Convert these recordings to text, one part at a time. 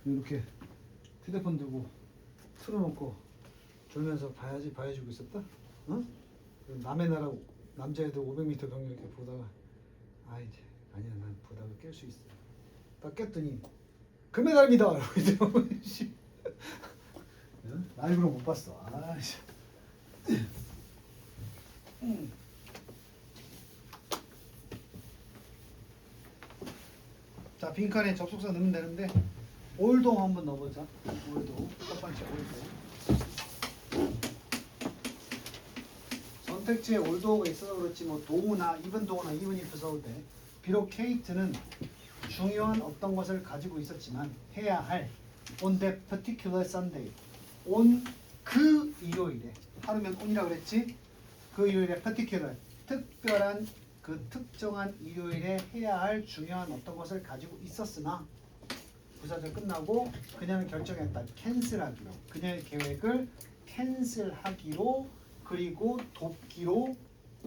이렇게 휴대폰 들고 틀어놓고 졸면서 봐야지고 있었다? 응? 남의 나라 남자애들 500m 경기 이렇게 보다가 이제 아니야 난 보다가 깰 수 있어. 딱 깼더니 금메달입니다. 이러고 라이브로 못 봤어. 아이씨. 자, 빈칸에 접속사 넣으면 되는데 올동 한번 넣어보자. 올동 첫 번째 올동. 선택지에 올동가 있어서 그렇지 뭐 도우나 이븐 도우나 이븐 if 써도 돼. 비록 케이트는 중요한 어떤 것을 가지고 있었지만 해야 할 on that particular Sunday on 그 일요일에 하루면 on이라고 그랬지? 그 일요일에 particular 특별한 그 특정한 일요일에 해야 할 중요한 어떤 것을 가지고 있었으나 부사절 끝나고 그녀는 결정했다. 캔슬하기로. 그녀의 계획을 캔슬하기로 그리고 돕기로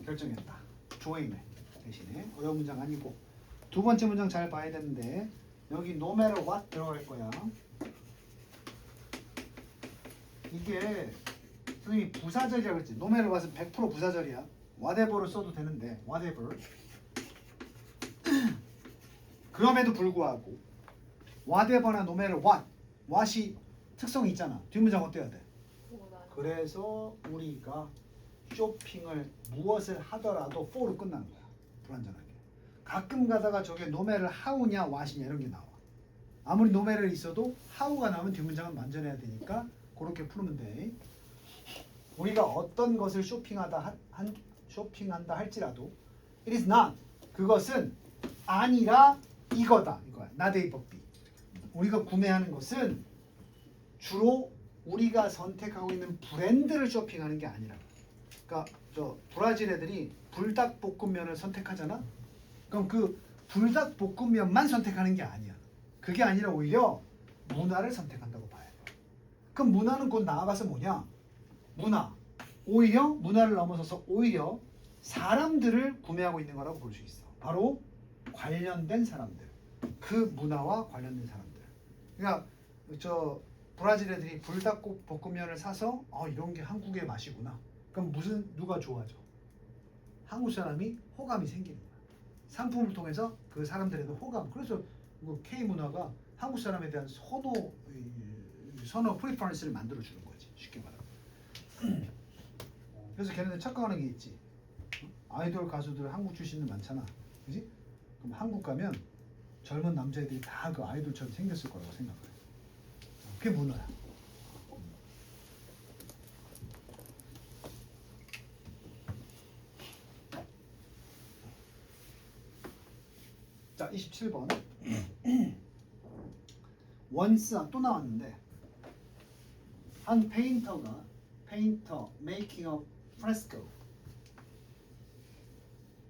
결정했다. 조인을 대신에 어려운 문장 아니고 두 번째 문장 잘 봐야 되는데 여기 no matter what 들어갈 거야. 이게 선생님이 부사절이라고 했지. no matter what은 100% 부사절이야. whatever를 써도 되는데 whatever 그럼에도 불구하고 whatever나 no matter what이 특성이 있잖아. 뒷문장 어때야 돼? 그래서 우리가 쇼핑을 무엇을 하더라도 for로 끝나는 거야. 불완전하게. 가끔 가다가 저게 no matter how냐 what이냐 이런 게 나와. 아무리 no matter 있어도 how가 나오면 뒷문장은 완전해야 되니까 그렇게 풀면 돼. 우리가 어떤 것을 쇼핑한다 할지라도 it is not 그것은 아니라 이거다 이거야. not A but B. 우리가 구매하는 것은 주로 우리가 선택하고 있는 브랜드를 쇼핑하는 게 아니라. 그러니까 저 브라질 애들이 불닭볶음면을 선택하잖아. 그럼 그 불닭볶음면만 선택하는 게 아니야. 그게 아니라 오히려 문화를 선택한다고 봐야 돼. 그럼 문화는 곧 나아가서 뭐냐? 문화. 오히려 문화를 넘어서서 오히려 사람들을 구매하고 있는 거라고 볼 수 있어. 바로 관련된 사람들. 그 문화와 관련된 사람들. 그러니까 저 브라질 애들이 불닭볶음면을 사서 이런 게 한국의 맛이구나. 그럼 누가 좋아져? 한국 사람이 호감이 생기는 거야. 상품을 통해서 그 사람들에도 호감. 그래서 K 문화가 한국 사람에 대한 선호 프리퍼런스를 만들어 주는 거지. 쉽게 말하면. 그래서 걔네들 착각하는 게 있지. 아이돌 가수들 한국 출신들 많잖아. 그지? 그럼 한국 가면 젊은 남자애들이 다 그 아이돌처럼 생겼을 거라고 생각해. 그게 문화야. 자, 27번. 원스 또 나왔는데 한 페인터 making a fresco.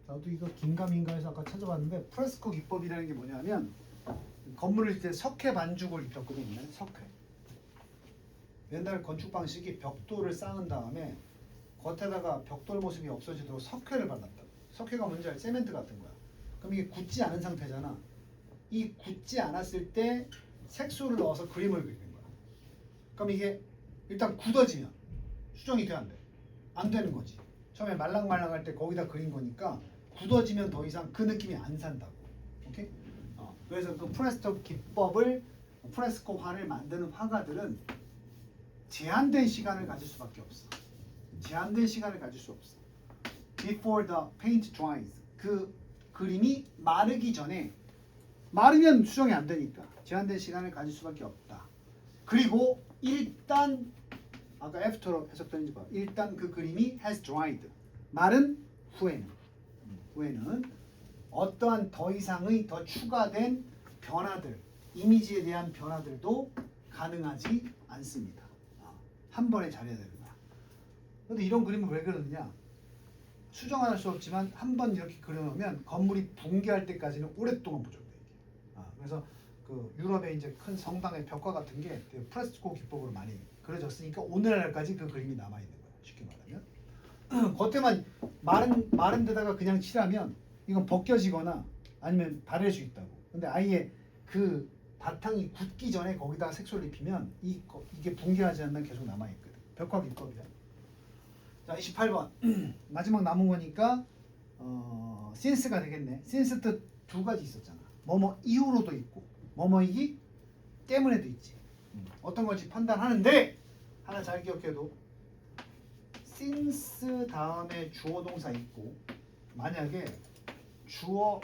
나도 이거 긴가민가해서 아까 찾아봤는데 프레스코 기법이라는 게 뭐냐면 건물을 때 석회 반죽을 입혔거든. 석회. 옛날 건축 방식이 벽돌을 쌓은 다음에 겉에다가 벽돌 모습이 없어지도록 석회를 발랐다. 석회가 뭔지 알지? 세멘트 같은 거야. 그럼 이게 굳지 않은 상태잖아. 이 굳지 않았을 때 색소를 넣어서 그림을 그리는 거야. 그럼 이게 일단 굳어지면 수정이 돼 안 돼? 안 되는 거지. 처음에 말랑말랑할 때 거기다 그린 거니까 굳어지면 더 이상 그 느낌이 안 산다고. 오케이? 그래서 그 프레스코 기법을 프레스코화를 만드는 화가들은 제한된 시간을 가질 수밖에 없어. 제한된 시간을 가질 수 없어. Before the paint dries. 그 그림이 마르기 전에 마르면 수정이 안 되니까 제한된 시간을 가질 수밖에 없다. 그리고 일단 아까 after로 해석되는지 봐. 일단 그 그림이 has dried. 마른 후에는 어떠한 더 이상의 더 추가된 변화들, 이미지에 대한 변화들도 가능하지 않습니다. 한 번에 잘해야 되는 거야. 근데 이런 그림을 왜 그러느냐? 수정할 수 없지만 한 번 이렇게 그려놓으면 건물이 붕괴할 때까지는 오랫동안 보존돼 이게. 그래서 그 유럽의 이제 큰 성당의 벽화 같은 게 프레스코 기법으로 많이 그려졌으니까 오늘날까지 그 그림이 남아 있는 거야. 쉽게 말하면 겉에만 마른 데다가 그냥 칠하면 이건 벗겨지거나 아니면 바rer 수 있다고. 근데 아예 그 바탕이 굳기 전에 거기다가 색소를 입히면 이게 붕괴하지 않는 계속 남아있거든. 벽화기법이야. 자, 28번 마지막 남은 거니까 since가 되겠네. since 뜻 두 가지 있었잖아. 뭐뭐 이후로도 있고 뭐뭐이기 때문에도 있지. 어떤 건지 판단하는데 하나 잘 기억해도 since 다음에 주어 동사 있고 만약에 주어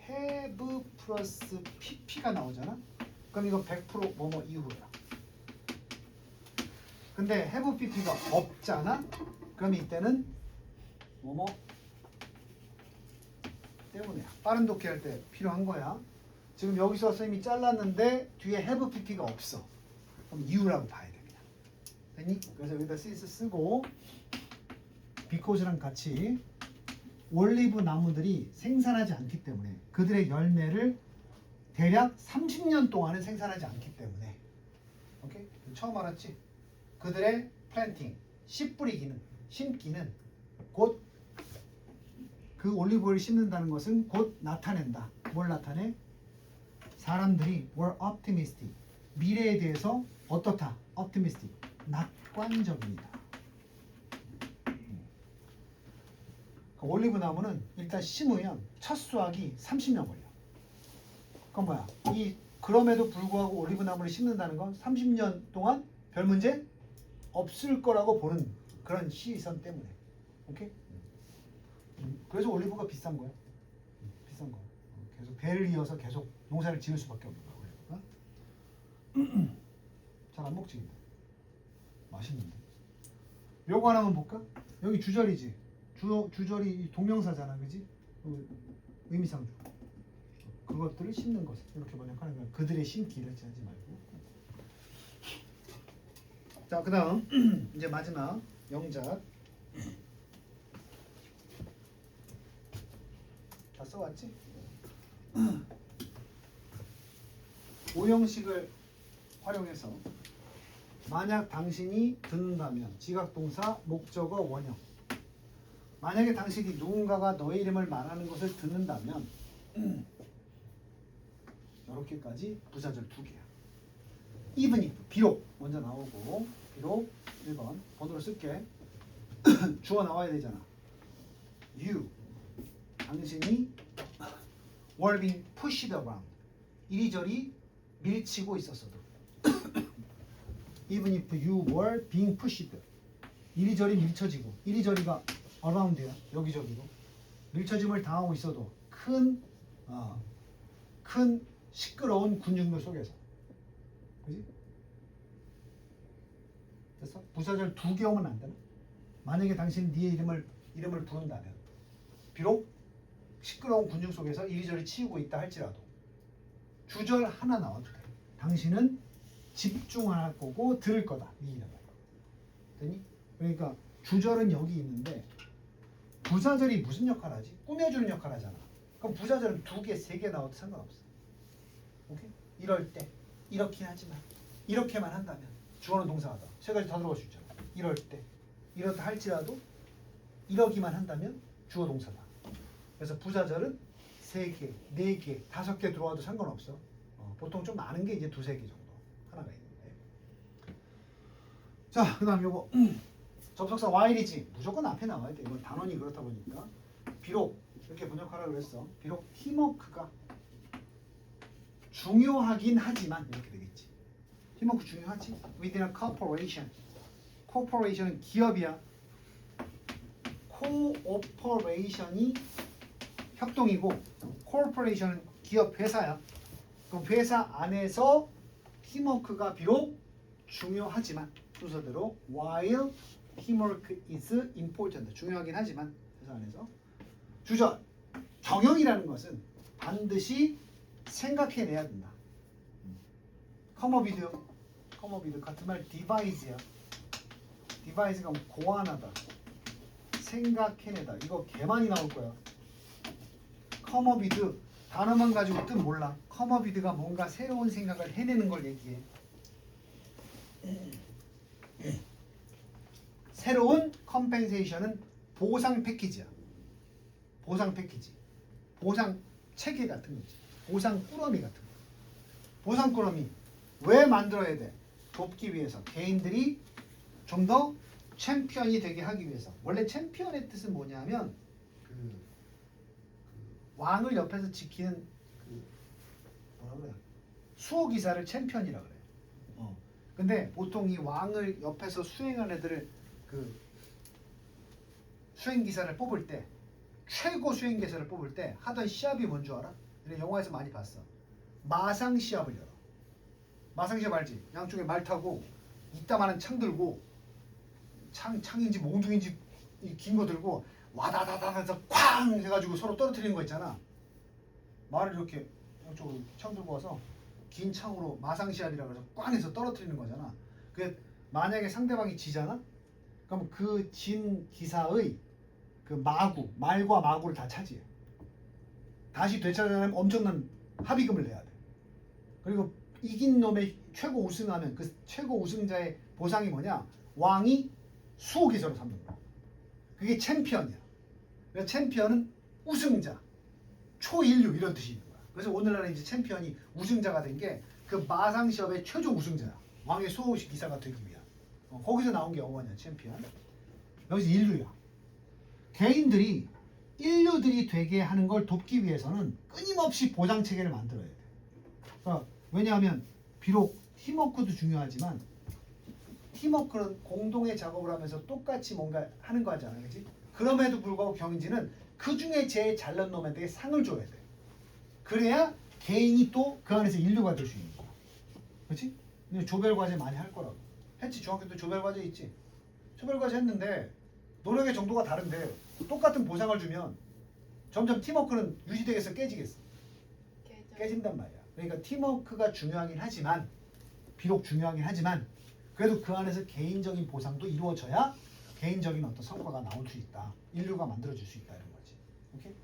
have 플러스 pp가 나오잖아. 그럼 이거 100% 뭐뭐 이후로야. 근데 have pp가 없잖아. 그럼 이때는 뭐뭐 때문에 빠른 독해할 때 필요한 거야. 지금 여기서 선생님이 잘랐는데 뒤에 have pp가 없어. 그럼 이유라고 봐야 돼 그냥. 됐니? 그래서 여기다 since 쓰고 because랑 같이 올리브 나무들이 생산하지 않기 때문에 그들의 열매를 대략 30년 동안은 생산하지 않기 때문에. 오케이? 처음 알았지? 그들의 플랜팅, 씨 뿌리기는, 심기는 곧 그 올리브 오일을 심는다는 것은 곧 나타낸다. 뭘 나타내? 사람들이 were optimistic. 미래에 대해서 어떻다? optimistic. 낙관적입니다. 올리브 나무는 일단 심으면 첫 수확이 30년 걸려. 그건 뭐야? 그럼에도 불구하고 올리브 나무를 심는다는 건 30년 동안 별 문제 없을 거라고 보는 그런 시선 때문에. 오케이? 그래서 올리브가 비싼 거야. 비싼 거. 계속 배를 이어서 계속 농사를 지을 수밖에 없는 거야. 올리브가. 잘 안 먹지. 맛있는데. 요거 하나만 볼까? 여기 주절이지. 주절이 동명사잖아, 그지? 의미상주. 그것들을 심는 것 이렇게 번역하는 거야. 그들의 심기를 하지 말고. 자, 그다음 이제 마지막 영작. 다 써왔지? 오형식을 활용해서 만약 당신이 듣는다면 지각동사, 목적어, 원형. 만약에 당신이 누군가가 너의 이름을 말하는 것을 듣는다면 이렇게까지 부사절 두 개야. even if, 비록 먼저 나오고 비록 1번 번호로 쓸게. 주어 나와야 되잖아. you, 당신이 were being pushed around. 이리저리 밀치고 있었어도 even if you were being pushed. 이리저리 밀쳐지고 이리저리가 around야. 여기저기로 밀쳐짐을 당하고 있어도 큰 시끄러운 군중들 속에서. 그지? 됐어? 부사절 두 개 오면 안 되나? 만약에 당신이 네 이름을 부른다면 비록 시끄러운 군중 속에서 이리저리 치우고 있다 할지라도 주절 하나 나와도 돼. 당신은 집중할 거고 들을 거다. 네 이름을. 되니? 그러니까 주절은 여기 있는데 부사절이 무슨 역할을 하지? 꾸며주는 역할을 하잖아. 그럼 부사절은 두 개, 세 개 나와도 상관없어. 오케이? 이럴 때 이렇게 하지만 이렇게만 한다면 주어는 동사하다. 세 가지 다 들어갈 수 있잖아. 이럴 때 이렇다 할지라도 이러기만 한다면 주어 동사다. 그래서 부사절은 3개, 4개, 5개 들어와도 상관없어. 보통 좀 많은 게 이제 2, 3개 정도 하나가 있는데. 자, 그 다음 요거 접속사 while이지. 무조건 앞에 나와야 돼. 이건 단원이 그렇다 보니까. 비록 이렇게 번역하라고 그랬어. 비록 팀워크가 중요하긴 하지만 이렇게 되겠지. 팀워크 중요하지. Within a corporation. corporation은 기업이야. cooperation이 협동이고 corporation은 기업 회사야. 그럼 회사 안에서 팀워크가 비록 중요하지만 순서대로 while teamwork is important. 중요하긴 하지만 회사 안에서. 주절 정형이라는 것은 반드시 생각해내야 된다. come up with 같은 말 devise야. devise가 고안하다, 생각해내다. 이거 개 많이 나올 거야. come up with 단어만 가지고 뜻 몰라. come up with가 뭔가 새로운 생각을 해내는 걸 얘기해. 새로운 compensation은 보상 패키지야. 보상 패키지. 보상 체계 같은 거지. 보상 꾸러미 같은 거. 보상꾸러미 왜 만들어야 돼? 돕기 위해서. 개인들이 좀 더 챔피언이 되게 하기 위해서. 원래 챔피언의 뜻은 뭐냐면 그 왕을 옆에서 지키는 그 뭐라 그래? 수호기사를 챔피언이라 그래요. 근데 보통 이 왕을 옆에서 수행하는 애들을 그 수행기사를 뽑을 때 최고 수행기사를 뽑을 때 하던 시합이 뭔 줄 알아? 영화에서 많이 봤어. 마상 시합을 열어. 마상 시합 알지? 양쪽에 말 타고 이따만한 창 들고 창인지 몽둥인지 긴 거 들고 와다다다다다 쾅 해가지고 서로 떨어뜨리는 거 있잖아. 말을 이렇게 양쪽으로 창 들고 와서 긴 창으로 마상 시합이라 그래서 꽝 해서 떨어뜨리는 거잖아. 그 만약에 상대방이 지잖아? 그럼 그 진 기사의 그 말과 마구를 다 차지해. 다시 되찾으려면 엄청난 합의금을 내야 돼. 그리고 이긴 놈의 최고 우승하면 그 최고 우승자의 보상이 뭐냐? 왕이 수호기사로 삼는 거야. 그게 챔피언이야. 그래서 챔피언은 우승자, 초인류 이런 뜻이 있는 거야. 그래서 오늘날에 이제 챔피언이 우승자가 된 게 그 마상 시합의 최종 우승자야. 왕의 수호기사가 되기 위한. 거기서 나온 게 어머니야, 챔피언. 여기서 인류야. 개인들이 인류들이 되게 하는 걸 돕기 위해서는 끊임없이 보상 체계를 만들어야 돼. 그러니까 왜냐하면 비록 팀워크도 중요하지만 팀워크는 공동의 작업을 하면서 똑같이 뭔가 하는 거 하잖아, 그렇지? 그럼에도 불구하고 경인지는 그 중에 제일 잘난 놈한테 상을 줘야 돼. 그래야 개인이 또 그 안에서 인류가 될 수 있는 거야, 그렇지? 근데 조별 과제 많이 할 거라고. 했지. 중학교 때 조별 과제 있지. 조별 과제 했는데 노력의 정도가 다른데 똑같은 보상을 주면 점점 팀워크는 유지되겠어, 깨지겠어? 깨진단 말이야. 그러니까 팀워크가 중요하긴 하지만 비록 중요하긴 하지만 그래도 그 안에서 개인적인 보상도 이루어져야 개인적인 어떤 성과가 나올 수 있다. 인류가 만들어질 수 있다 이런 거지. 오케이?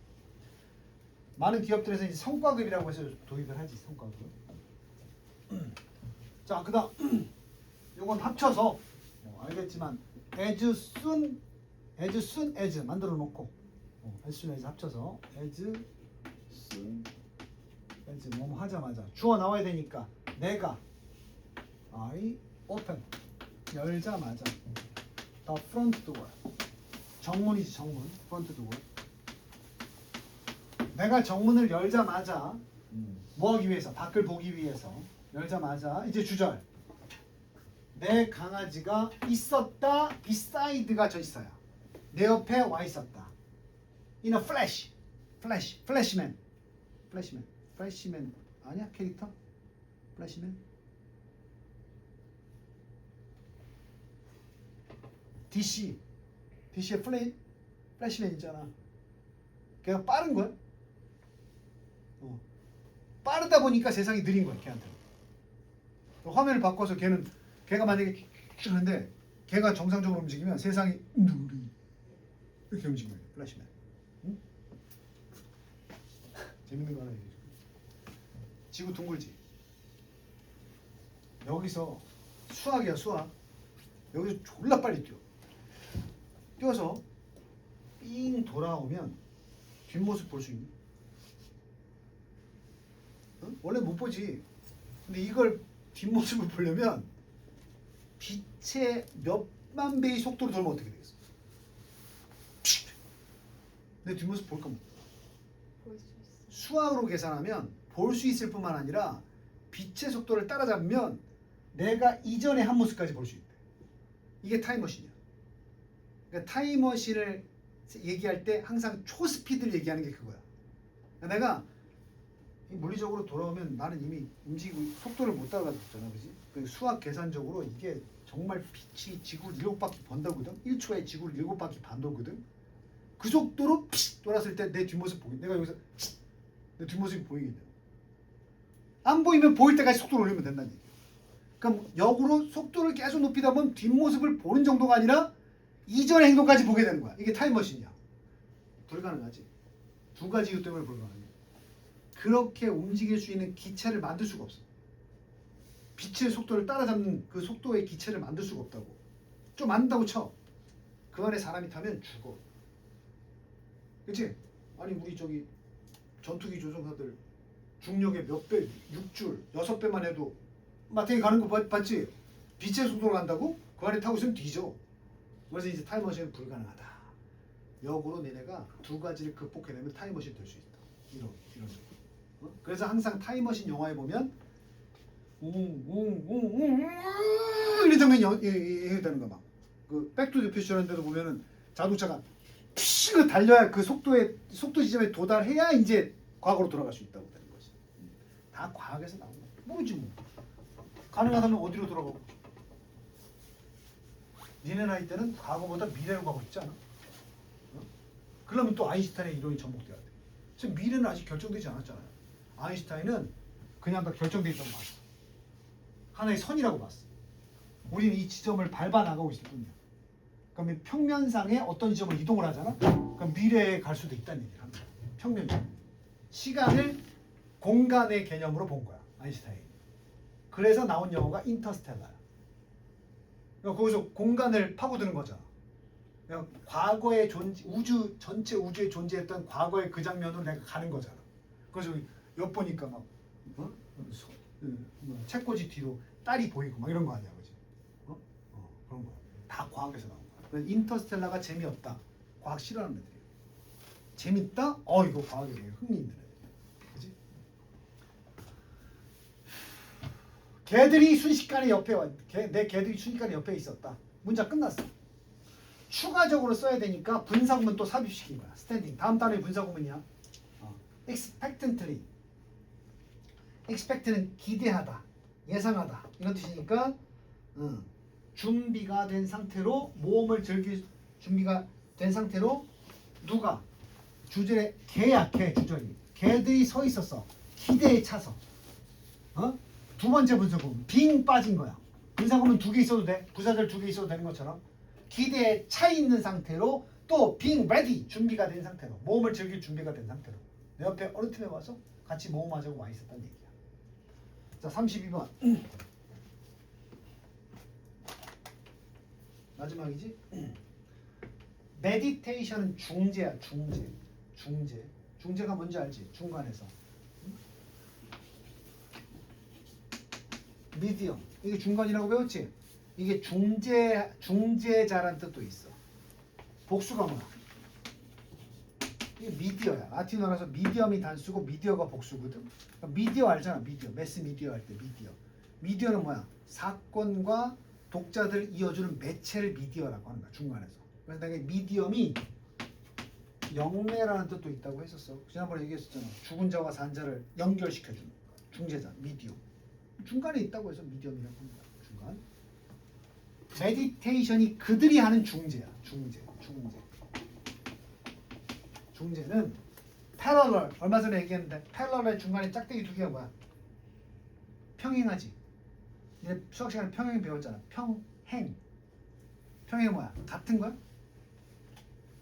많은 기업들에서 이제 성과급이라고 해서 도입을 하지. 성과급. 자, 그다음 요건 합쳐서 알겠지만 as soon as 만들어 놓고 as soon as 합쳐서 as soon as 뭐 하자마자 주어 나와야 되니까 내가 I open 열자마자 the front door 정문이지 정문 front door 내가 정문을 열자마자 뭐 하기 위해서 밖을 보기 위해서 열자마자 이제 주절 내 강아지가 있었다 beside가 저 있어요. 내 옆에 와 있었다. In a flash flashman 아니야 캐릭터? flashman DC의 플래시맨 있잖아. 걔가 빠른 거야. 빠르다 보니까 세상이 느린 거야 걔한테. 화면을 바꿔서 걔가 만약에 하는데 걔가 정상적으로 움직이면 세상이 느리 이렇게 움직이는 거야. 플래시맨. 응? 재밌는 거 하나 얘기해 줄게. 지구 둥글지. 여기서 수학이야 수학. 여기서 졸라 빨리 뛰어서 삥 돌아오면 뒷모습 볼 수 있니? 응? 원래 못 보지. 근데 이걸 뒷모습을 보려면 빛의 몇만 배의 속도로 돌면 어떻게 되겠어? 내 뒷모습 볼까 못? 볼 수 있어. 수학으로 계산하면 볼 수 있을 뿐만 아니라 빛의 속도를 따라잡으면 내가 이전의 한 모습까지 볼 수 있대. 이게 타임머신이야. 그러니까 타임머신을 얘기할 때 항상 초스피드를 얘기하는 게 그거야. 그러니까 내가 물리적으로 돌아오면 나는 이미 움직이고 속도를 못 따라가잖아, 그지? 수학 계산적으로 이게 정말 빛이 지구를 7바퀴 번다거든. 1초에 지구를 7바퀴 반도거든. 그 속도로 돌았을 때 내 뒷모습 보기. 내가 여기서 내 뒷모습이 보이겠냐? 안 보이면 보일 때까지 속도를 올리면 된다는 얘기야. 그럼 역으로 속도를 계속 높이다 보면 뒷모습을 보는 정도가 아니라 이전의 행동까지 보게 되는 거야. 이게 타임머신이야. 불가능하지. 두 가지 이유 때문에 불가능해. 그렇게 움직일 수 있는 기체를 만들 수가 없어. 빛의 속도를 따라잡는 그 속도의 기체를 만들 수가 없다고. 좀 만든다고 쳐. 그 안에 사람이 타면 죽어. 그치? 아니 우리 저기 전투기 조종사들 중력의 몇 배, 6줄, 6배만 해도 마탱이 가는 거 봤지? 빛의 속도로 간다고? 그 안에 타고 있으면 뒤져. 그래서 이제 타임머신은 불가능하다. 역으로 니네가 두 가지를 극복해내면 타임머신 될 수 있다. 이런 어? 그래서 항상 타임머신 영화에 보면 이런 장면이 되는 거 막. 그 백투더퓨처라는 데도 보면은 자동차가 픽 달려야 그 속도 지점에 도달해야 이제 과거로 돌아갈 수 있다고 되는 거지. 다 과학에서 나온 거야. 모르지 뭐. 가능하다면 어디로 돌아가고? 니네 나이 때는 과거보다 미래로 가고 있지 않아? 어? 그러면 또 아인슈타인의 이론이 접목돼야 돼. 지금 미래는 아직 결정되지 않았잖아요. 아인슈타인은 그냥 다 결정돼 있다고 봤어. 하나의 선이라고 봤어. 우리는 이 지점을 밟아 나가고 있을 뿐이야. 그러면 평면상에 어떤 지점을 이동을 하잖아. 그럼 미래에 갈 수도 있다는 얘기를 합니다. 평면상. 시간을 공간의 개념으로 본 거야. 아인슈타인. 그래서 나온 영화가 인터스텔라야. 그러니까 거기서 공간을 파고드는 거잖아. 그냥 과거의 전체 우주에 존재했던 과거의 그 장면으로 내가 가는 거잖아. 그래서 엿보니까 막 책꽂이 뒤로 딸이 보이고 막 이런 거 아니야, 그지? 그런 거야. 다 과학에서 나온 거야. 그래서 인터스텔라가 재미없다. 과학 싫어하는 애들이야. 재밌다? 이거 과학에 되게 흥미있는 애들. 그지? 개들이 순식간에 옆에 내 개들이 순식간에 옆에 있었다. 문장 끝났어. 추가적으로 써야 되니까 분사구문 또 삽입시킨 거야. 스탠딩. 다음 단어의 분사구문이야. expectantly. expect는 기대하다, 예상하다 이런 뜻이니까 준비가 된 상태로 모험을 즐길 준비가 된 상태로 누가 주절에 개야 개 주절이 개들이 서 있었어. 기대에 차서. 두 번째 분사구문 빙 빠진 거야. 분사구문 두 개 있어도 돼. 부사절 두 개 있어도 되는 것처럼 기대에 차 있는 상태로 또 being ready 준비가 된 상태로 모험을 즐길 준비가 된 상태로 내 옆에 어느 틈에 와서 같이 모험하자고 와 있었다는 얘기야. 자 32번 마지막이지. 메디테이션은 중재야. 중재가 뭔지 알지? 중간에서 미디엄 이게 중간이라고 배웠지? 이게 중재자란 뜻도 있어. 복수가 뭐야? 이게 미디어야. 라틴어라서 미디엄이 단수고 미디어가 복수거든. 그러니까 미디어 알잖아. 미디어. 매스 미디어 할 때 미디어. 미디어는 뭐야? 사건과 독자들을 이어주는 매체를 미디어라고 하는 거야. 중간에서. 그래서 내가 미디엄이 영매라는 뜻도 있다고 했었어. 지난번에 얘기했었잖아. 죽은 자와 산 자를 연결시켜주는 중재자, 미디엄. 중간에 있다고 해서 미디엄이라고 합니다. 중간. 메디테이션이 그들이 하는 중재야. 중재는 패러럴. 얼마 전에 얘기했는데 패러럴 중간에 짝대기 두 개가 뭐야? 평행하지. 이제 수학 시간에 평행 배웠잖아. 평행이 뭐야? 같은 거야?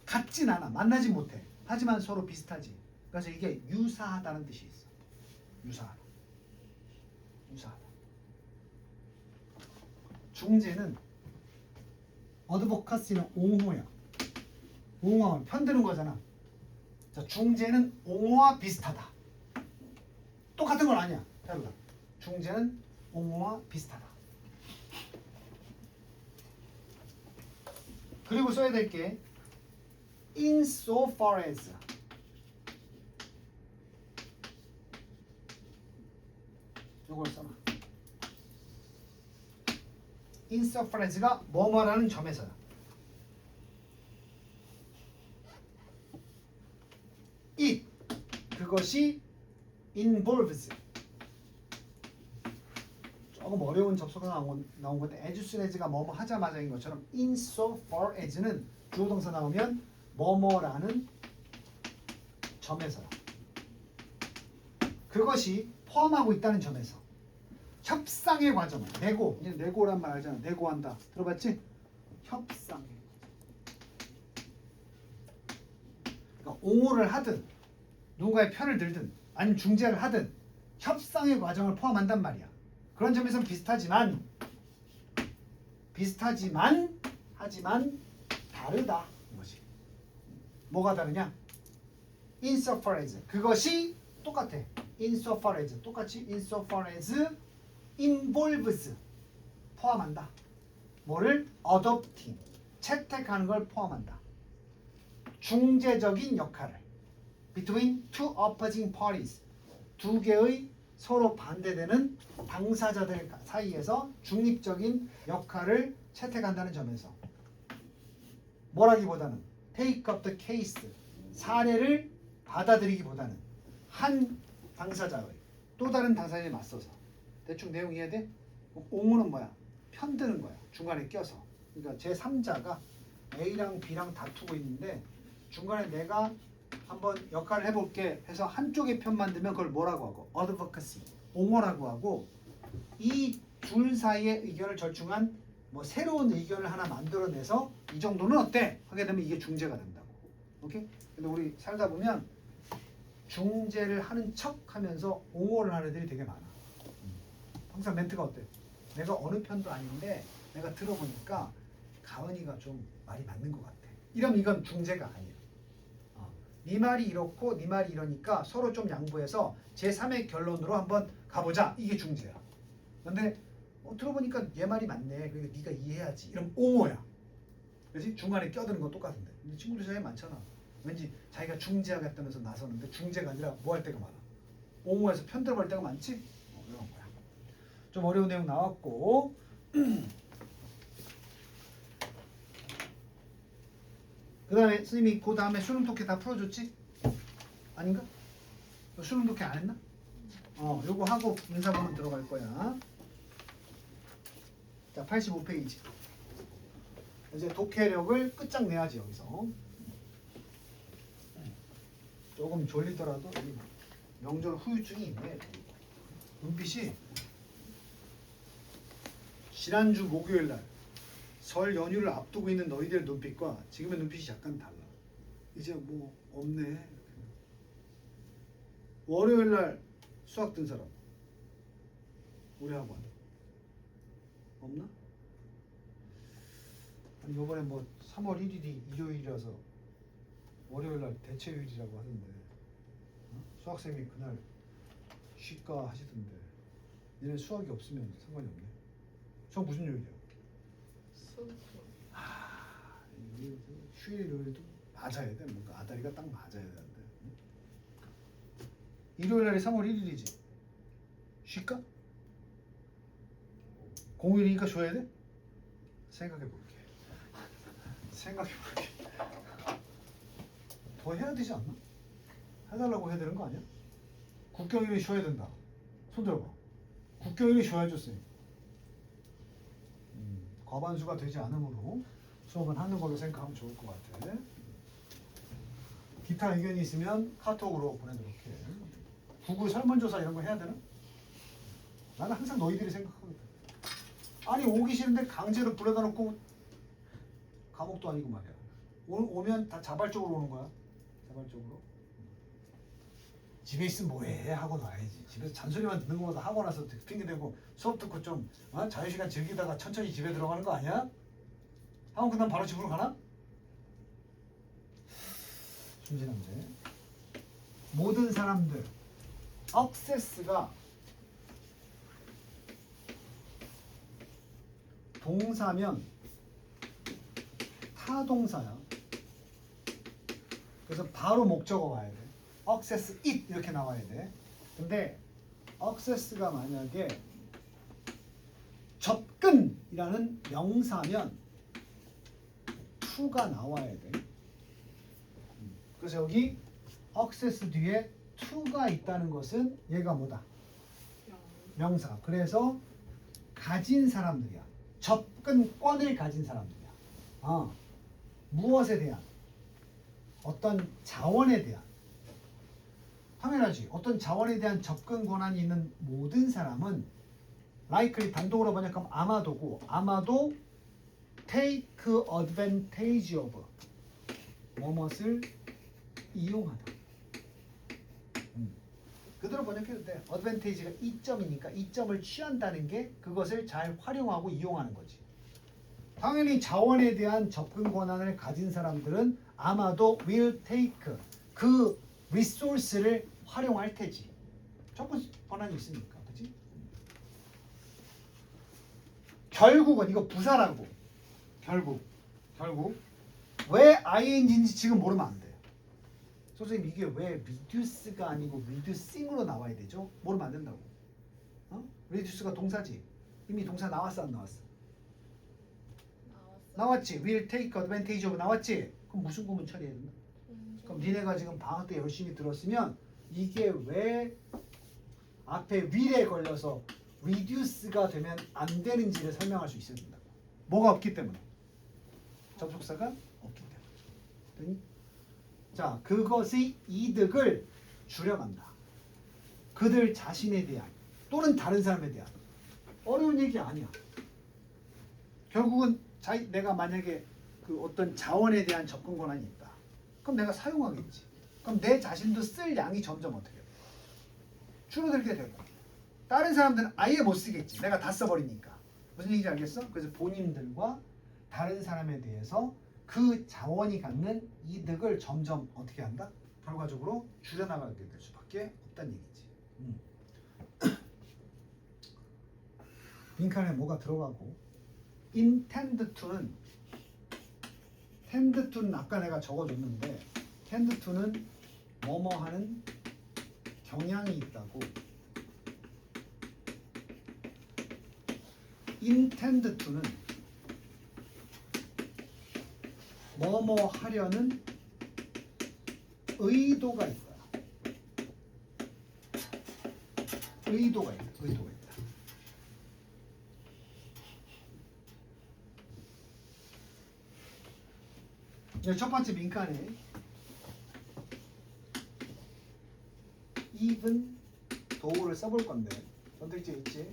같진 않아. 만나진 못해. 하지만 서로 비슷하지. 그래서 이게 유사하다는 뜻이 있어. 유사하다. 중재는 어드보카시는 옹호야. 옹호하면 편드는 거잖아. 자, 중재는 옹호와 비슷하다. 똑같은 건 아니야. 달라. 중재는 옹호와 비슷하다. 그리고 써야 될 게 insofar as. 이걸 써놔. insofar as가 뭐뭐라는 점에서야. it 그것이 involves 조금 어려운 접속어가 나온 건데 as soon as가 뭐뭐 하자마자인 것처럼 insofar as는 주어 동사 나오면 뭐뭐라는 점에서야. 그것이 포함하고 있다는 점에서 협상의 과정을 네고란 말 알잖아. 네고한다. 들어봤지? 협상의 그러니까 옹호를 하든 누군가의 편을 들든 아니면 중재를 하든 협상의 과정을 포함한단 말이야. 그런 점에서는 하지만 다르다. 이것이 뭐가 다르냐? insofar as 그것이 똑같아. insofar as 똑같이 insofar as involves 포함한다. 뭐를 adopting 채택하는 걸 포함한다. 중재적인 역할을 between two opposing parties 두 개의 서로 반대되는 당사자들 사이에서 중립적인 역할을 채택한다는 점에서 뭐라기보다는 take up the case 사례를 받아들이기보다는 한 당사자의 또 다른 당사자에 맞서서 대충 내용 이해돼? 옹호는 뭐야? 편드는 거야. 중간에 껴서. 그러니까 제3자가 A랑 B랑 다투고 있는데 중간에 내가 한번 역할을 해볼게 해서 한쪽의 편만 들면 그걸 뭐라고 하고? advocacy, 옹호라고 하고 이 둘 사이의 의견을 절충한 뭐 새로운 의견을 하나 만들어내서 이 정도는 어때? 하게 되면 이게 중재가 된다고. 오케이? 근데 우리 살다 보면 중재를 하는 척 하면서 옹호를 하는 애들이 되게 많아. 항상 멘트가 어때? 내가 어느 편도 아닌데 내가 들어보니까 가은이가 좀 말이 맞는 것 같아. 이러면 이건 중재가 아니야. 네 말이 이렇고 네 말이 이러니까 서로 좀 양보해서 제3의 결론으로 한번 가보자. 이게 중재야. 근데 들어보니까 얘 말이 맞네. 그러니까 네가 이해해야지. 이러면 옹호야. 그렇지? 중간에 껴드는 건 똑같은데. 근데 친구들 사이에 많잖아. 왠지 자기가 중재하겠다면서 나서는데 중재가 아니라 뭐 할 때가 많아. 옹호해서 편들어버릴 때가 많지? 이런 거야. 좀 어려운 내용 나왔고 그 다음에 선생님이 그 다음에 수능 독해 다 풀어줬지? 아닌가? 너 수능 독해 안 했나? 요거 하고 인사본은 들어갈 거야. 자, 85페이지. 이제 독해력을 끝장내야지 여기서. 조금 졸리더라도 명절 후유증이 있네. 눈빛이 지난주 목요일날 설 연휴를 앞두고 있는 너희들의 눈빛과 지금의 눈빛이 약간 달라. 이제 뭐 없네. 월요일날 수학 든 사람 우리 학원 없나? 아니 요번에 뭐 3월 1일이 일요일이라서 월요일날 대체휴일이라고 하던데 수학생이 그날 쉴까 하시던데 얘네 수학이 없으면 상관이 없네. 수학 무슨 요일이야? 휴일요일도 맞아야 돼. 뭔가 아다리가 딱 맞아야 되는데. 일요일날이 3월 1일이지. 쉴까? 공휴일이니까 줘야 돼? 생각해볼게. 더 해야 되지 않나? 해달라고 해야 되는 거 아니야? 국경일이 쉬어야 된다. 손 들어봐. 국경일이 쉬어야죠, 쌤. 과반수가 되지 않으므로 수업은 하는 걸로 생각하면 좋을 것 같아. 기타 의견이 있으면 카톡으로 보내도록 해. 구글 설문조사 이런 거 해야 되나? 나는 항상 너희들이 생각하거든. 아니 오기 싫은데 강제로 불러다 놓고 감옥도 아니고 말이야. 오면 다 자발적으로 오는 거야. 자발적으로. 집에 있으면 뭐해? 학원 와야지. 집에서 잔소리만 듣는 것보다 학원 와서 핑계대고 수업 듣고 좀 자유시간 즐기다가 천천히 집에 들어가는 거 아니야? 학원 끝나면 바로 집으로 가나? 순진함제. 모든 사람들 액세스가 동사면 타동사야. 그래서 바로 목적어 와야 돼. access it 이렇게 나와야 돼. 근데 access가 만약에 접근이라는 명사면 to가 나와야 돼. 그래서 여기 access 뒤에 to가 있다는 것은 얘가 뭐다? 명사. 그래서 가진 사람들이야. 접근권을 가진 사람들이야. 무엇에 대한? 어떤 자원에 대한. 당연하지. 어떤 자원에 대한 접근 권한이 있는 모든 사람은 likely 단독으로 번역하면 아마도고 아마도 take advantage of 무엇을 이용하다. 그대로 번역해도 돼. advantage가 이점이니까 이점을 취한다는 게 그것을 잘 활용하고 이용하는 거지. 당연히 자원에 대한 접근 권한을 가진 사람들은 아마도 will take 그 리소스를 활용할 테지. 조건 번안이 있으니까, 그렇지? 결국은 이거 부사라고. 결국 왜 ing인지 지금 모르면 안 돼요. 선생님 이게 왜 reduce가 아니고 reducing으로 나와야 되죠? 모르면 안 된다고. reduce가 동사지. 이미 동사 나왔어 안 나왔어? 나왔지. will take advantage of 나왔지. 그럼 무슨 구문 처리해야 된다? 그럼 니네가 지금 방학 때 열심히 들었으면 이게 왜 앞에 will에 걸려서 reduce가 되면 안 되는지를 설명할 수 있어야 된다고. 뭐가 없기 때문에. 접속사가 없기 때문에. 자, 그것의 이득을 줄여간다. 그들 자신에 대한 또는 다른 사람에 대한. 어려운 얘기 아니야. 결국은 내가 만약에 그 어떤 자원에 대한 접근 권한이 있다. 그럼 내가 사용하겠지. 그럼 내 자신도 쓸 양이 점점 어떻게 돼? 줄어들게 되고 다른 사람들은 아예 못 쓰겠지. 내가 다 써버리니까. 무슨 얘기인지 알겠어? 그래서 본인들과 다른 사람에 대해서 그 자원이 갖는 이득을 점점 어떻게 한다? 결과적으로 줄여나가게 될 수밖에 없다는 얘기지. 빈칸에 뭐가 들어가고 intend to는 tend to는 아까 내가 적어줬는데 tend to는 뭐뭐 하는 경향이 있다고. intend to는 뭐뭐 하려는 의도가 있다. 의도가 있다. 첫 번째 민간에 even though를 써볼 건데 선택지에 있지.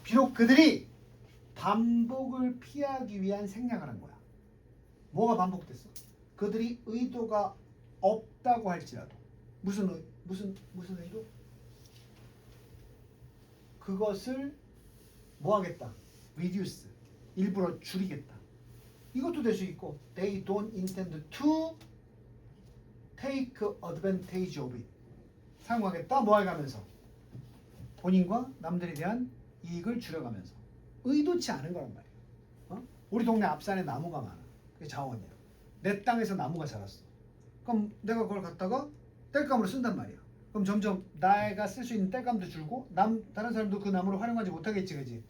비록 그들이 반복을 피하기 위한 생략을 한 거야. 뭐가 반복됐어? 그들이 의도가 없다고 할지라도 무슨 의도? 그것을 뭐 하겠다? reduce 일부러 줄이겠다. 이것도 될 수 있고 they don't intend to take advantage of it 사용하겠다. 뭐 해가면서 본인과 남들에 대한 이익을 줄여가면서 의도치 않은 거란 말이에요. 우리 동네 앞산에 나무가 많아. 그게 자원이야. 내 땅에서 나무가 자랐어. 그럼 내가 그걸 갖다가 땔감으로 쓴단 말이야. 그럼 점점 내가 쓸 수 있는 땔감도 줄고 다른 사람도 그 나무를 활용하지 못하겠지, 그지?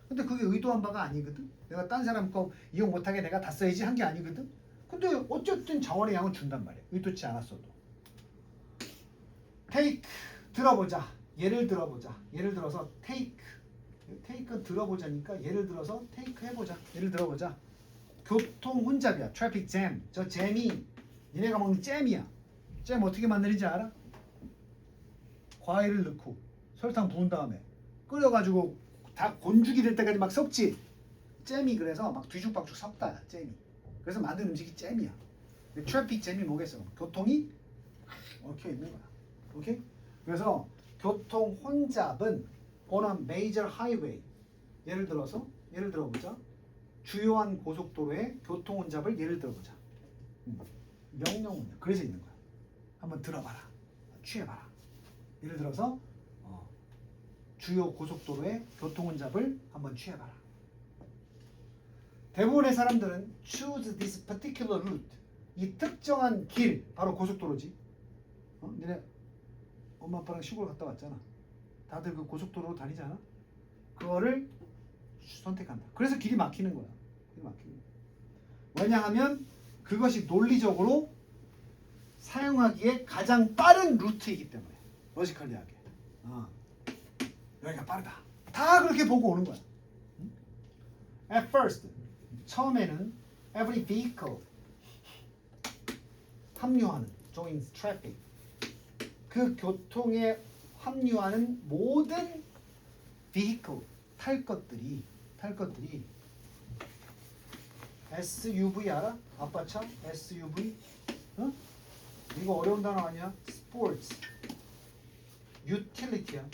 근데 그게 의도한 바가 아니거든. 내가 딴 사람 거 이용 못하게 내가 다 써야지 한 게 아니거든. 근데 어쨌든 자원의 양은 준단 말이야. 의도치 않았어도. take 들어보자. 예를 들어서 take는 들어보자니까 예를 들어서 take 해보자. 예를 들어보자. 교통 혼잡이야. 트래픽 잼. 저 잼이 니네가 먹는 잼이야. 잼 어떻게 만드는지 알아? 과일을 넣고 설탕 부은 다음에 끓여가지고 다 곤죽이 될 때까지 막 섞지. 잼이 그래서 막 뒤죽박죽 섞다. 잼이. 그래서 만든 음식이 잼이야. 트래픽 잼이 뭐겠어? 교통이 얽혀 있는 거야. 오케이? 그래서 교통 혼잡은 on a major highway. 예를 들어보자. 주요한 고속도로의 교통 혼잡을 예를 들어보자. 명령문이야. 그래서 있는 거야. 한번 들어봐라. 취해봐라. 예를 들어서 주요 고속도로의 교통 혼잡을 한번 취해봐라. 대부분의 사람들은 choose this particular route. 이 특정한 길, 바로 고속도로지. 니네 엄마 아빠랑 시골 갔다 왔잖아. 다들 그 고속도로로 다니잖아. 그거를 선택한다. 그래서 길이 막히는 거야. 왜냐하면 그것이 논리적으로 사용하기에 가장 빠른 루트이기 때문에. 러지컬리하게. 여기가 빠르다. 다 그렇게 보고 오는 거야. At first, 처음에는 every vehicle 합류하는 joins traffic 그 교통에 합류하는 모든 vehicle 탈 것들이 SUV 알아? 아빠 차 SUV? 이거 어려운 단어 아니야? Sports, utility야.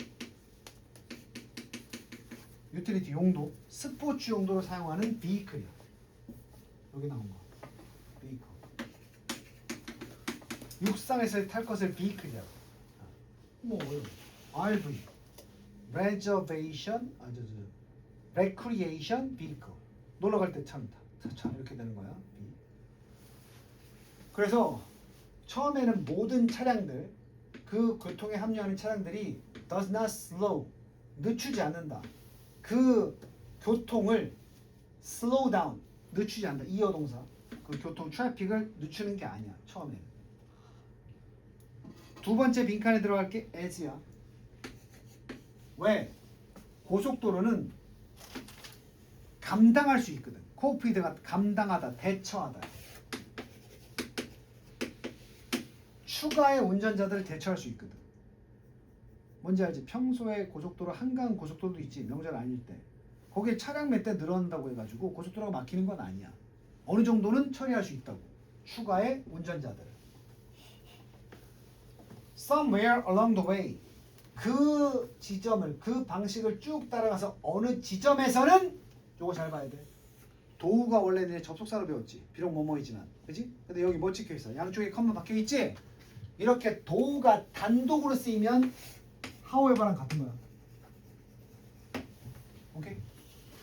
유틸리티 용도, 스포츠 용도로 사용하는 vehicle이야. 여기 나온 거. vehicle. 육상에서 탈 것을 vehicle이라고. 뭐 RV Reservation Recreation Vehicle 놀러 갈 때 차는 차 이렇게 되는 거야. 그래서 처음에는 모든 차량들 그 교통에 합류하는 차량들이 does not slow 늦추지 않는다. 그 교통을 slow down 늦추지 않는다. 이어 동사 그 교통 트래픽을 늦추는 게 아니야. 처음에는. 두 번째 빈칸에 들어갈 게 as야. 왜? 고속도로는 감당할 수 있거든. 코피드가 감당하다, 대처하다. 추가의 운전자들을 대처할 수 있거든. 뭔지 알지? 평소에 고속도로 한강 고속도로도 있지. 명절 아닐 때. 거기에 차량 몇 대 늘어난다고 해가지고 고속도로가 막히는 건 아니야. 어느 정도는 처리할 수 있다고. 추가의 운전자들. Somewhere along the way. 그 지점을 그 방식을 쭉 따라가서 어느 지점에서는 요거 잘 봐야 돼. 도우가 원래 내 접속사로 배웠지. 비록 뭐뭐이지만. 그지? 근데 여기 뭐 찍혀있어? 양쪽에 컴마 박혀있지? 이렇게 도우가 단독으로 쓰이면 however랑 같은 거야. 오케이?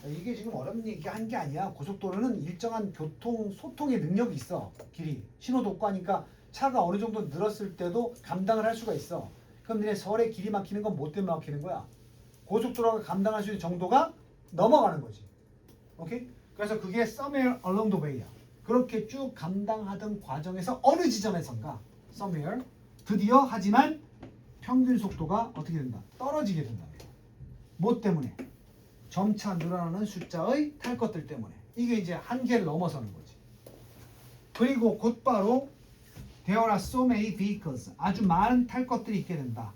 이게 지금 어렵니 얘기한 게 아니야. 고속도로는 일정한 교통 소통의 능력이 있어. 길이. 신호도 없고 하니까 차가 어느 정도 늘었을 때도 감당을 할 수가 있어. 그럼 너네 서울에 길이 막히는 건 뭐 때문에 막히는 거야? 고속도로가 감당할 수 있는 정도가 넘어가는 거지. 오케이? 그래서 그게 somewhere along the way야. 그렇게 쭉 감당하던 과정에서 어느 지점에선가 somewhere 드디어 하지만 평균 속도가 어떻게 된다? 떨어지게 된다. 뭐 때문에? 점차 늘어나는 숫자의 탈 것들 때문에. 이게 이제 한계를 넘어서는 거지. 그리고 곧바로 There are so many vehicles. 아주 많은 탈 것들이 있게 된다.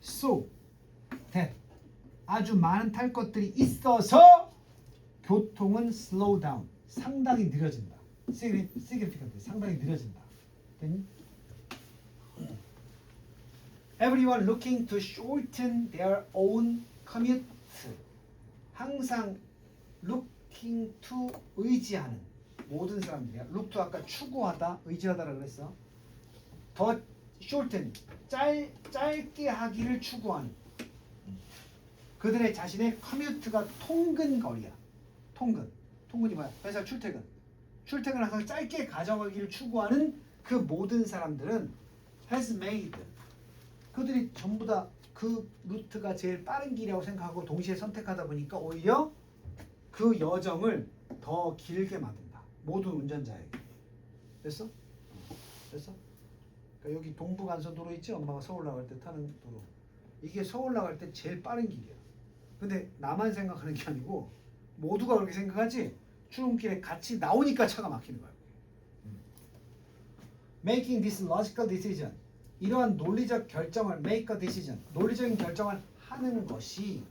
So that 아주 많은 탈 것들이 있어서 교통은 slow down. 상당히 느려진다. significant. 상당히 느려진다. 됐니? Everyone looking to shorten their own commute. 항상 looking to 의지하는 모든 사람들이야. look to 아까 추구하다, 의지하다라고 그랬어. 더 shorten 짧게 하기를 추구하는. 그들의 자신의 commute가 통근 거리야. 통근이 뭐야? 회사 출퇴근을 항상 짧게 가져가기를 추구하는 그 모든 사람들은 has made. 그들이 전부 다 그 루트가 제일 빠른 길이라고 생각하고 동시에 선택하다 보니까 오히려 그 여정을 더 길게 만든다. 모든 운전자에게. 됐어? 됐어? 그러니까 여기 동부간선도로 있지? 엄마가 서울 나갈 때 타는 도로. 이게 서울 나갈 때 제일 빠른 길이야. 근데 나만 생각하는 게 아니고 모두가 그렇게 생각하지? 출근길에 같이 나오니까 차가 막히는 거야. Making this logical decision. 이러한 논리적 결정을 make a decision. 논리적인 결정을 하는 것이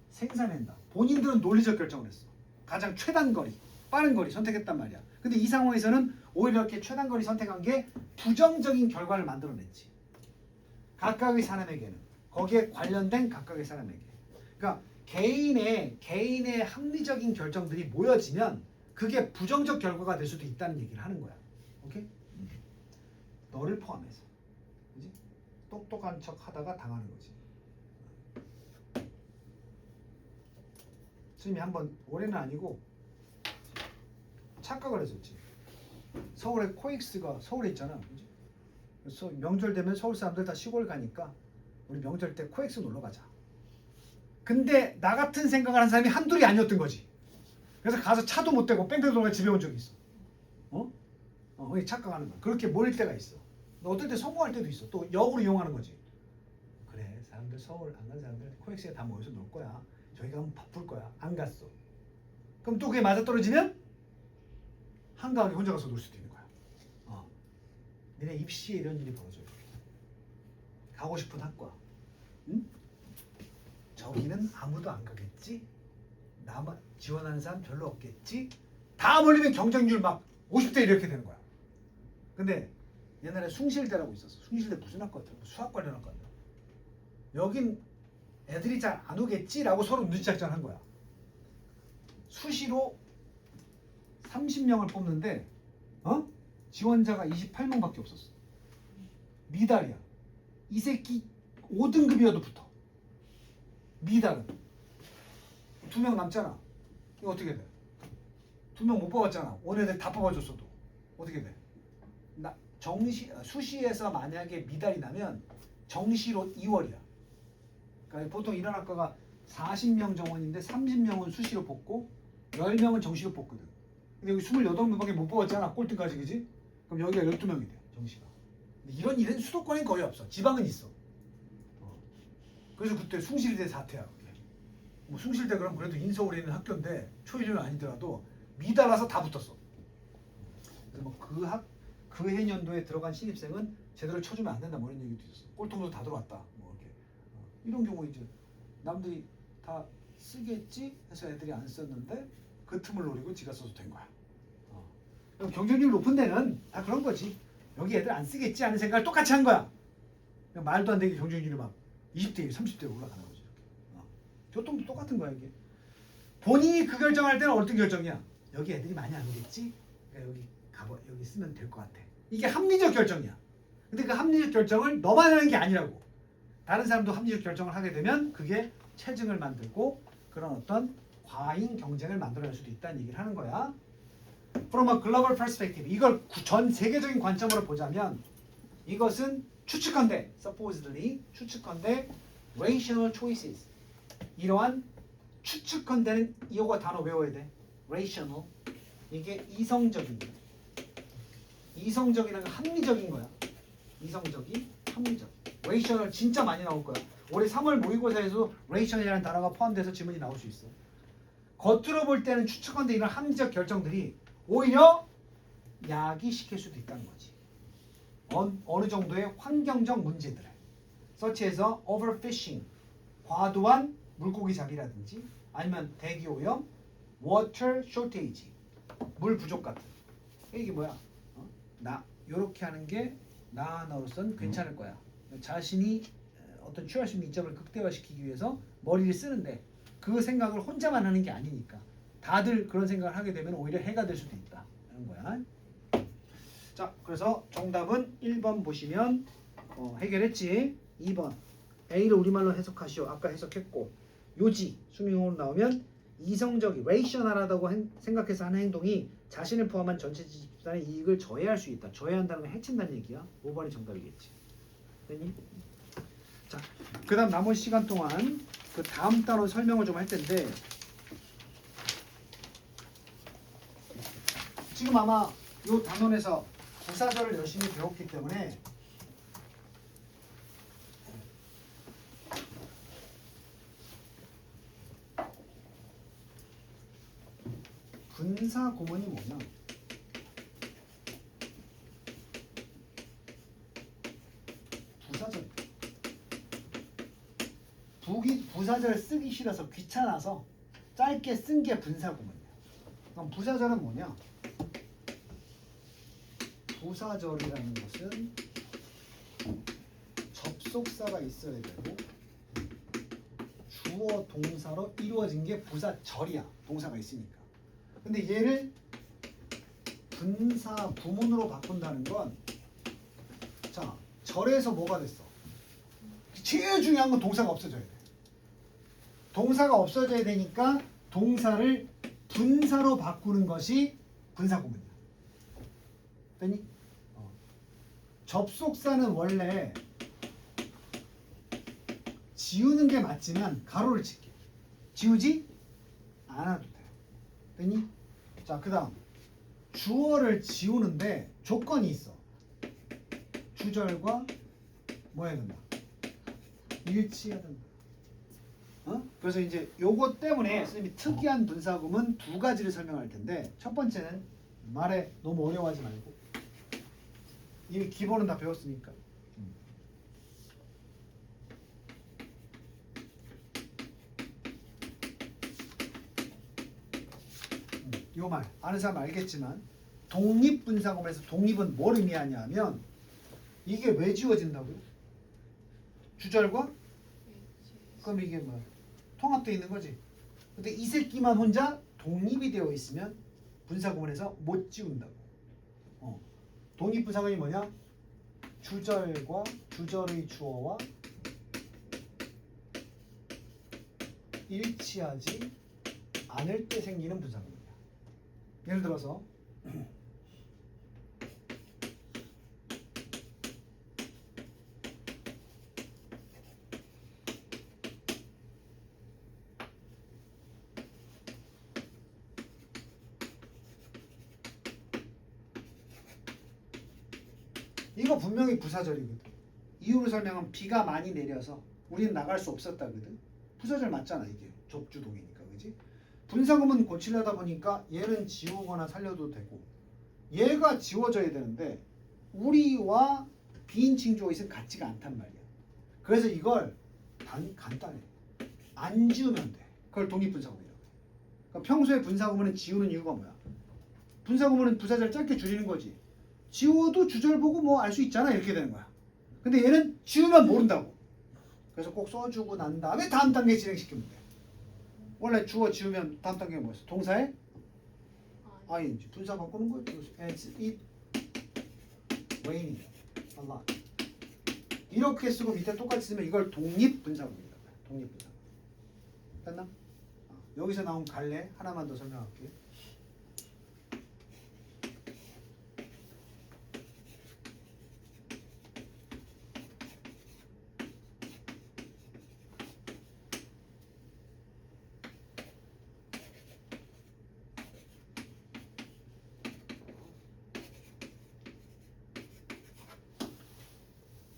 생산한다. 본인들은 논리적 결정을 했어. 가장 최단 거리, 빠른 거리 선택했단 말이야. 근데 이 상황에서는 오히려 이렇게 최단 거리 선택한 게 부정적인 결과를 만들어냈지. 각각의 사람에게는. 거기에 관련된 각각의 사람에게. 그러니까 개인의 합리적인 결정들이 모여지면 그게 부정적 결과가 될 수도 있다는 얘기를 하는 거야. 오케이? 너를 포함해서. 그지? 똑똑한 척 하다가 당하는 거지. 스님이 한번 올해는 아니고 착각을 했었지. 서울에 코엑스가 서울에 있잖아. 그지? 그래서 명절 되면 서울 사람들 다 시골 가니까 우리 명절 때 코엑스 놀러 가자. 근데 나 같은 생각을 한 사람이 한둘이 아니었던 거지. 그래서 가서 차도 못 대고 뺑뺑 돌아 집에 온 적이 있어. 거기 착각하는 거야. 그렇게 몰릴 때가 있어. 어떨 때 성공할 때도 있어. 또 역으로 이용하는 거지. 그래, 사람들 서울 안 간 사람들 코엑스에 다 모여서 놀 거야. 저희 가면 바쁠 거야. 안 갔어. 그럼 또 그게 맞아떨어지면 한가하게 혼자 가서 놀 수도 있는 거야. 니네 입시에 이런 일이 벌어져요. 가고 싶은 학과. 응? 저기는 아무도 안 가겠지? 나만 지원하는 사람 별로 없겠지? 다 몰리면 경쟁률 막 50대 이렇게 되는 거야. 근데 옛날에 숭실대라고 있었어. 숭실대 무슨 학과였더라? 수학 관련 학과였나? 여긴 애들이 잘 안 오겠지라고 서로 눈치작전 한 거야. 수시로 30명을 뽑는데 지원자가 28명밖에 없었어. 미달이야. 이 새끼 5등급이어도 붙어. 미달은 2명 남잖아. 이거 어떻게 돼? 2명 못 뽑았잖아. 온 애들 다 뽑아줬어도 어떻게 돼? 수시에서 만약에 미달이 나면 정시로 2월이야. 그러니까 보통 이런 학과가 40명 정원인데 30명은 수시로 뽑고 10명은 정시로 뽑거든. 근데 여기 28명밖에 못 뽑았잖아. 꼴등까지, 그지? 그럼 여기가 12명이 돼, 정시가. 근데 이런 일은 수도권엔 거의 없어. 지방은 있어. 그래서 그때 숭실대 사태야. 뭐 숭실대 그럼 그래도 인서울에 있는 학교인데 초일은 아니더라도 미달아서 다 붙었어. 그래서 뭐 그 해년도에 들어간 신입생은 제대로 쳐주면 안 된다, 뭐 이런 얘기도 있었어. 꼴통도 다 들어왔다, 뭐 이렇게. 이런 경우 이제 남들이 다 쓰겠지 해서 애들이 안 썼는데 그 틈을 노리고 지가 써도 된 거야. 그럼 경쟁률 높은 데는 다 그런 거지. 여기 애들 안 쓰겠지 하는 생각을 똑같이 한 거야. 말도 안 되게 경쟁률이 막 20대, 30대 올라가는 거지. 교통도 똑같은 거야 이게. 본인이 그 결정할 때는 어떤 결정이야? 여기 애들이 많이 안 오겠지? 그러니까 여기 쓰면 될 것 같아. 이게 합리적 결정이야. 근데 그 합리적 결정을 너만 하는 게 아니라고. 다른 사람도 합리적 결정을 하게 되면 그게 체증을 만들고 그런 어떤 과잉 경쟁을 만들어낼 수도 있다는 얘기를 하는 거야. From a global perspective, 이걸 전 세계적인 관점으로 보자면 이것은 추측컨대, supposedly 추측컨대 rational choices. 이러한 추측컨대는 이거 단어 외워야 돼. rational. 이게 이성적인 거야. 이성적이라는 건 합리적인 거야. 이성적이 합리적. rational 진짜 많이 나올 거야. 올해 3월 모의고사에서 ration이라는 단어가 포함돼서 지문이 나올 수 있어. 겉으로 볼 때는 추측컨대 이런 합리적 결정들이 오히려 야기시킬 수도 있다는 거지. 어느 정도의 환경적 문제들을. 서치에서 overfishing, 과도한 물고기 잡이라든지 아니면 대기오염, water shortage, 물 부족 같은. 이게 뭐야? 요렇게 하는 게 나 하나로서는 괜찮을 거야. 자신이 어떤 취할 수 있는 이점을 극대화시키기 위해서 머리를 쓰는데 그 생각을 혼자만 하는 게 아니니까 다들 그런 생각을 하게 되면 오히려 해가 될 수도 있다 하는 거야. 자, 그래서 정답은 1번 보시면 해결했지. 2번 A를 우리말로 해석하시오. 아까 해석했고 요지 수능으로 나오면 이성적이 레이셔널하다고 생각해서 하는 행동이 자신을 포함한 전체 집단의 이익을 저해할 수 있다. 저해한다는 건 해친다는 얘기야. 5번이 정답이겠지. 됐니? 자, 그 다음 나머지 시간 동안 그 다음 단어 설명을 좀 할 텐데 지금 아마 이 단원에서 부사절을 열심히 배웠기 때문에 분사 구문이 뭐냐? 부사절. 부사절 쓰기 싫어서 귀찮아서 짧게 쓴 게 분사 구문이야. 그럼 부사절은 뭐냐? 부사절이라는 것은 접속사가 있어야 되고 주어 동사로 이루어진 게 부사절이야. 동사가 있으니까. 근데 얘를 분사 부문으로 바꾼다는 건 자, 절에서 뭐가 됐어? 제일 중요한 건 동사가 없어져야 돼. 동사가 없어져야 되니까 동사를 분사로 바꾸는 것이 분사 구문이야. 됐니? 접속사는 원래 지우는 게 맞지만 가로를 칠게. 지우지 않아도 돼. 됐니? 자, 그 다음 주어를 지우는데 조건이 있어. 주절과 뭐 해야 된다? 일치해야 된다. 그래서 이제 요거 때문에 선생님이 특이한 분사구문 두 가지를 설명할 텐데 첫 번째는 말에 너무 어려워하지 말고 이미 기본은 다 배웠으니까 요 말 아는 사람 알겠지만 독립분사구문에서 독립은 뭘 의미하냐면 이게 왜 지워진다고요? 주절과? 그럼 이게 뭐 통합되어 있는 거지. 근데 이 새끼만 혼자 독립이 되어 있으면 분사구문에서 못 지운다고. 독립분사구문이 뭐냐? 주절과 주절의 주어와 일치하지 않을 때 생기는 분사구문이야. 예를 들어서 이거 분명히 부사절이거든. 이유를 설명하면 비가 많이 내려서 우리는 나갈 수 없었다거든. 부사절 맞잖아 이게. 족주동이니까 그지? 분사구문 고치려다 보니까 얘는 지우거나 살려도 되고 얘가 지워져야 되는데 우리와 비인칭 주어 있으면 같지가 않단 말이야. 그래서 이걸 간단해. 안 지우면 돼. 그걸 독립분사구문이라고 해. 그러니까 평소에 분사구문은 지우는 이유가 뭐야? 분사구문은 부사절 짧게 줄이는 거지. 지워도 주절 보고 뭐 알 수 있잖아 이렇게 되는 거야. 근데 얘는 지우면 모른다고. 그래서 꼭 써주고 난 다음에 다음 단계 진행시키면 돼. 원래 주어 지우면 다음 단계가 뭐였어? 동사에 ing 분사 바꾸는 거야. As it raining a lot. 이렇게 쓰고 밑에 똑같이 쓰면 이걸 독립분사구문이라고 해. 독립분사구문. 됐나? 여기서 나온 갈래 하나만 더 설명할게.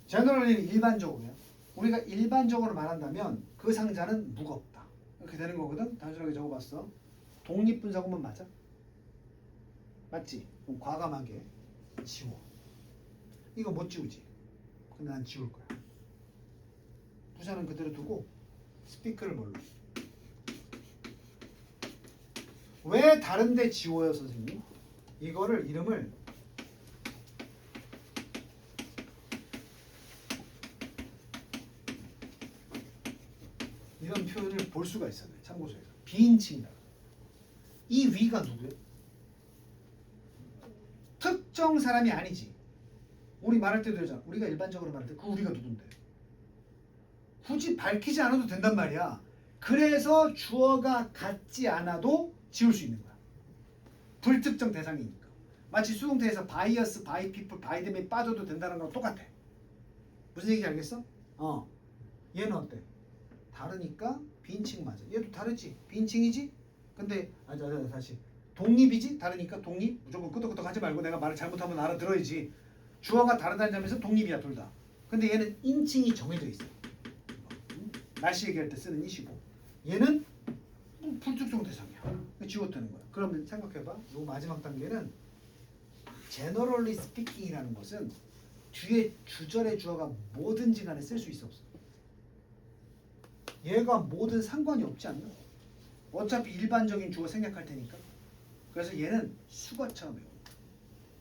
제너럴리는 일반적으로요. 우리가 일반적으로 말한다면 그 상자는 무겁다. 이렇게 되는 거거든. 단순하게 적어봤어. 독립분사구문 맞아? 맞지? 그럼 과감하게 지워. 이거 못 지우지. 근데 난 지울 거야. 부사는 그대로 두고 스피크를 뭘로? 왜 다른데 지워요 선생님? 이거를 이름을 이런 표현을 볼 수가 있어요. 참고서에서 비인칭이다. 이 위가 누구예요? 특정 사람이 아니지. 우리 말할 때도 그러잖아. 우리가 일반적으로 말할 때 그 우리가 누군데? 굳이 밝히지 않아도 된단 말이야. 그래서 주어가 같지 않아도 지울 수 있는 거야. 불특정 대상이니까. 마치 수동태에서 바이어스, 바이 피플, 바이 댐에 빠져도 된다는 거랑 똑같아. 무슨 얘기인지 알겠어? 얘는 어때? 다르니까 비인칭 맞아. 얘도 다르지. 비인칭이지. 근데 다시 독립이지. 다르니까 독립. 무조건 끄덕끄덕 하지 말고 내가 말을 잘못하면 알아들어야지. 주어가 다르다는 점에서 독립이야 둘 다. 근데 얘는 인칭이 정해져 있어. 날씨 얘기할 때 쓰는 이시고 얘는 불특정 대상이야. 지웠다는 거야. 그러면 생각해봐. 요 마지막 단계는 generally speaking이라는 것은 뒤에 주절의 주어가 뭐든지 간에 쓸 수 있어 없어? 얘가 뭐든 상관이 없지 않나? 어차피 일반적인 주어 생략할 테니까. 그래서 얘는 수거처럼 외워.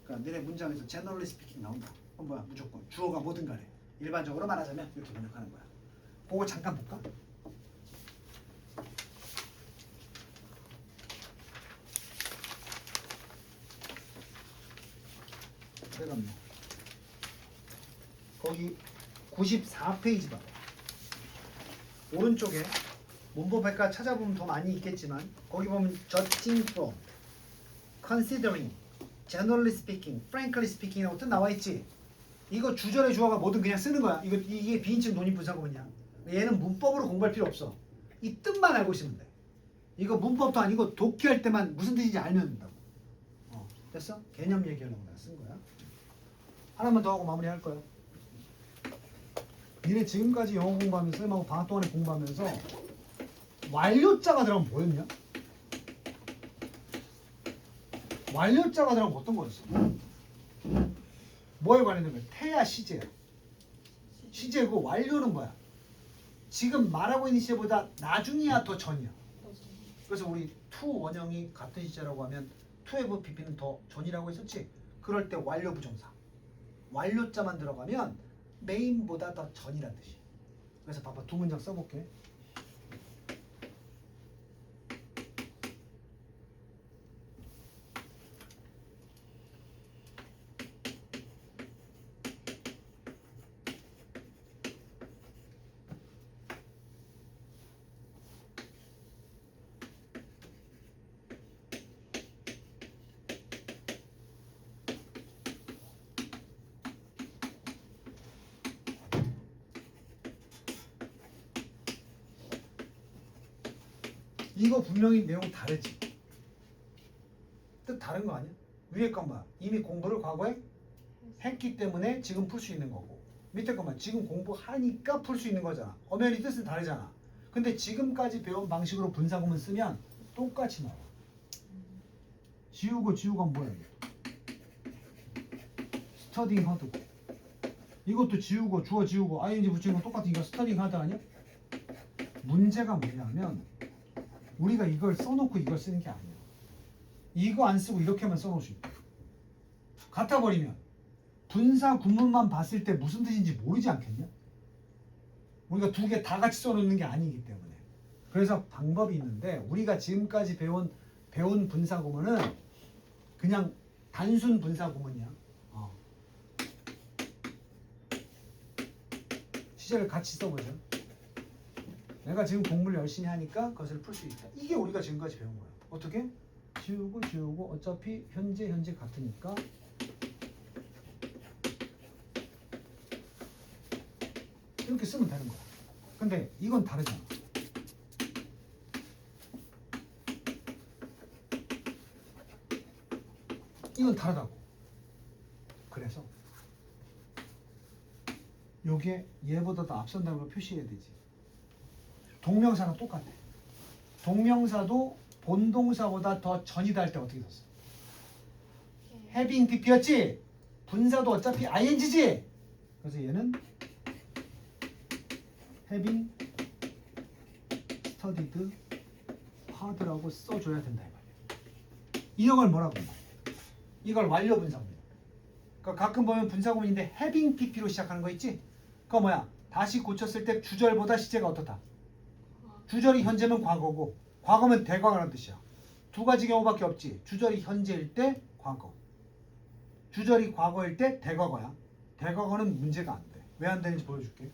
그러니까 너네 문장에서 generally speaking 나온다. 뭐야? 무조건 주어가 뭐든 간에 일반적으로 말하자면 이렇게 번역하는 거야. 그거 잠깐 볼까? 잠깐만. 거기 94페이지 봐. 오른쪽에 문법백과 찾아보면 더 많이 있겠지만 거기 보면 judging from, considering, generally speaking, frankly speaking이라고 뜻 나와 있지. 이거 주절의 주어가 뭐든 그냥 쓰는 거야. 이게 비인칭 독립분사구문이야. 얘는 문법으로 공부할 필요 없어. 이 뜻만 알고 있으면 돼. 이거 문법도 아니고 독해할 때만 무슨 뜻인지 알면 된다고. 됐어? 개념 얘기하려고 내가 쓴 거야. 하나만 더 하고 마무리할 거야. 니네 지금까지 영어 공부하면서 쌤하고 방학 동안에 공부하면서 완료자가 들어가면 뭐였냐? 완료자가 들어가면 어떤 거였어? 뭐에 관련된 거야? 태야 시제야. 시제고 완료는 뭐야? 지금 말하고 있는 시제보다 나중이야 더 전이야. 그래서 우리 to 원형이 같은 시제라고 하면 to have pp는 더 전이라고 했었지. 그럴 때 완료 부정사. 완료자만 들어가면 메인보다 더 전이란 뜻이야. 그래서 봐봐 두 문장 써볼게. 이거 분명히 내용 다르지. 뜻 다른 거 아니야? 위에 것만 이미 공부를 과거에 했기 때문에 지금 풀 수 있는 거고, 밑에 것만 지금 공부하니까 풀 수 있는 거잖아. 엄연히 뜻은 다르잖아. 근데 지금까지 배운 방식으로 분사구문 쓰면 똑같이 나와. 지우고 지우고 하면 뭐야? 스터딩 하드고, 이것도 지우고 주어 지우고 ing 붙이는 거 똑같으니까 스터딩 하드 아니야? 문제가 뭐냐면 우리가 이걸 써놓고 이걸 쓰는 게 아니야. 이거 안 쓰고 이렇게만 써놓을 수 있다. 같아 버리면 분사 구문만 봤을 때 무슨 뜻인지 모르지 않겠냐? 우리가 두 개 다 같이 써놓는 게 아니기 때문에. 그래서 방법이 있는데, 우리가 지금까지 배운 분사 구문은 그냥 단순 분사 구문이야. 시제를 같이 써보죠. 내가 지금 공부를 열심히 하니까 그것을 풀 수 있다. 이게 우리가 지금까지 배운 거야. 어떻게? 지우고 지우고 어차피 현재 같으니까 이렇게 쓰면 되는 거야. 근데 이건 다르잖아. 이건 다르다고. 그래서 요게 얘보다 더 앞선다는 걸 표시해야 되지. 동명사는 똑같아. 동명사도 본동사보다 더 전이다 할 때 어떻게 썼어? having pp였지? 분사도 어차피 ing지? 그래서 얘는 having studied hard라고 써줘야 된다 이 말이야. 이런 걸 뭐라고 해? 이걸 완료 분사구문이야. 그러니까 가끔 보면 분사구문인데 having pp로 시작하는 거 있지? 그거 뭐야? 다시 고쳤을 때 주절보다 시제가 어떻다? 주절이 현재면 과거고 과거면 대과거라는 뜻이야. 두 가지 경우밖에 없지. 주절이 현재일 때 과거, 주절이 과거일 때 대과거야. 대과거는 문제가 안 돼. 왜 안 되는지 보여줄게.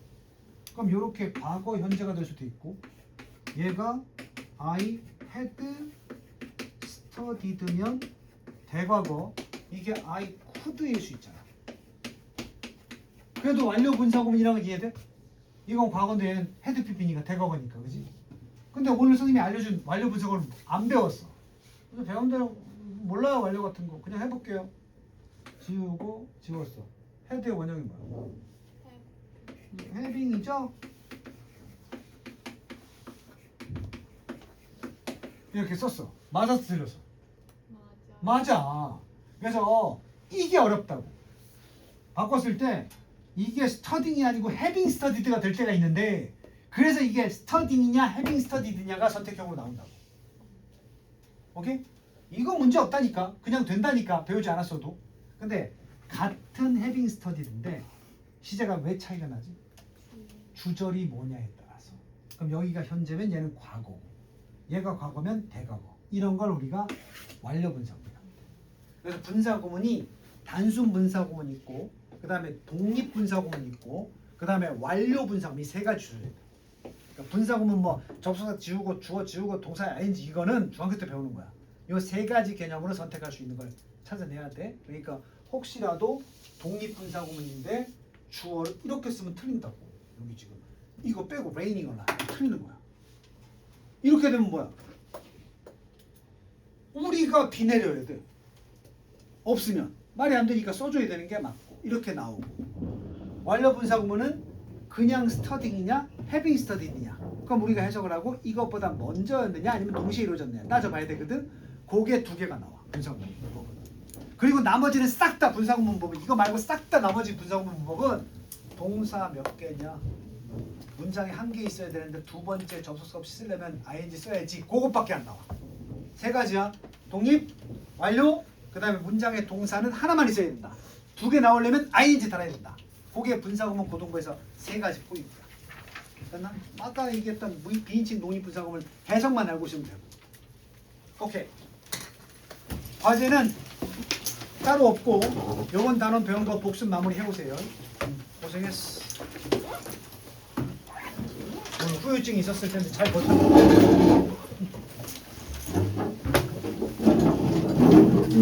그럼 이렇게 과거 현재가 될 수도 있고, 얘가 I had studied면 대과거, 이게 I could일 수 있잖아. 그래도 완료 분사구문이라는 게 이해돼? 이건 과거인데 얘는 had pp니까 대과거니까, 그지? 근데 오늘 선생님이 알려준 완료 분사구문 안 배웠어. 그래서 배운 대로 몰라요. 완료 같은 거 그냥 해볼게요. 지우고 지웠어. had의 원형이 뭐야? having이죠? 이렇게 썼어. 맞았어, 틀렸어? 맞아. 그래서 이게 어렵다고. 바꿨을 때 이게 studying이 아니고 having studied가 될 때가 있는데, 그래서 이게 studying이냐 having studied냐가 선택형으로 나온다고. 오케이? 이거 문제 없다니까. 그냥 된다니까. 배우지 않았어도. 근데 같은 having studied인데 시제가 왜 차이가 나지? 주절이 뭐냐에 따라서. 그럼 여기가 현재면 얘는 과거고, 얘가 과거면 대과거. 이런 걸 우리가 완료 분사구문이라고 합니다. 그래서 분사구문이 단순 분사구문이 있고, 그 다음에 독립 분사구문이 있고, 그 다음에 완료 분사구문, 이 세 가지 주제다. 그러니까 분사구문 뭐 접속사 지우고 주어 지우고 동사 ing 이거는 중학교 때 배우는 거야. 이 세 가지 개념으로 선택할 수 있는 걸 찾아내야 돼. 그러니까 혹시라도 독립 분사구문인데 주어를 이렇게 쓰면 틀린다고. 여기 지금 이거 빼고 raining을 틀리는 거야. 이렇게 되면 뭐야? 우리가 비 내려야 돼. 없으면 말이 안 되니까 써줘야 되는 게 맞고, 이렇게 나오고. 완료 분사구문은 그냥 studying이냐 having studied냐, 그럼 우리가 해석을 하고 이것보다 먼저였느냐 아니면 동시에 이루어졌느냐 따져봐야 되거든. 그게 두 개가 나와, 분사구문 문법은. 그리고 나머지는 싹 다 분사구문 문법은, 이거 말고 싹 다 나머지 분사구문 문법은 동사 몇 개냐, 문장에 한 개 있어야 되는데 두 번째 접속사 없이 쓰려면 ing 써야지, 그것밖에 안 나와. 세 가지야. 독립, 완료, 그 다음에 문장의 동사는 하나만 있어야 된다. 두 개 나오려면 ing 달아야 된다. 그게 분사구문 고등부에서 세 가지 포인트야. 됐나? 아까 얘기했던 비인칭 독립 분사구문 해석만 알고 있으면 되고. 오케이. 과제는 따로 없고 요번 단원 배운 거 복습 마무리 해오세요. 고생했어. 오늘 후유증이 있었을 텐데 잘 버텼네.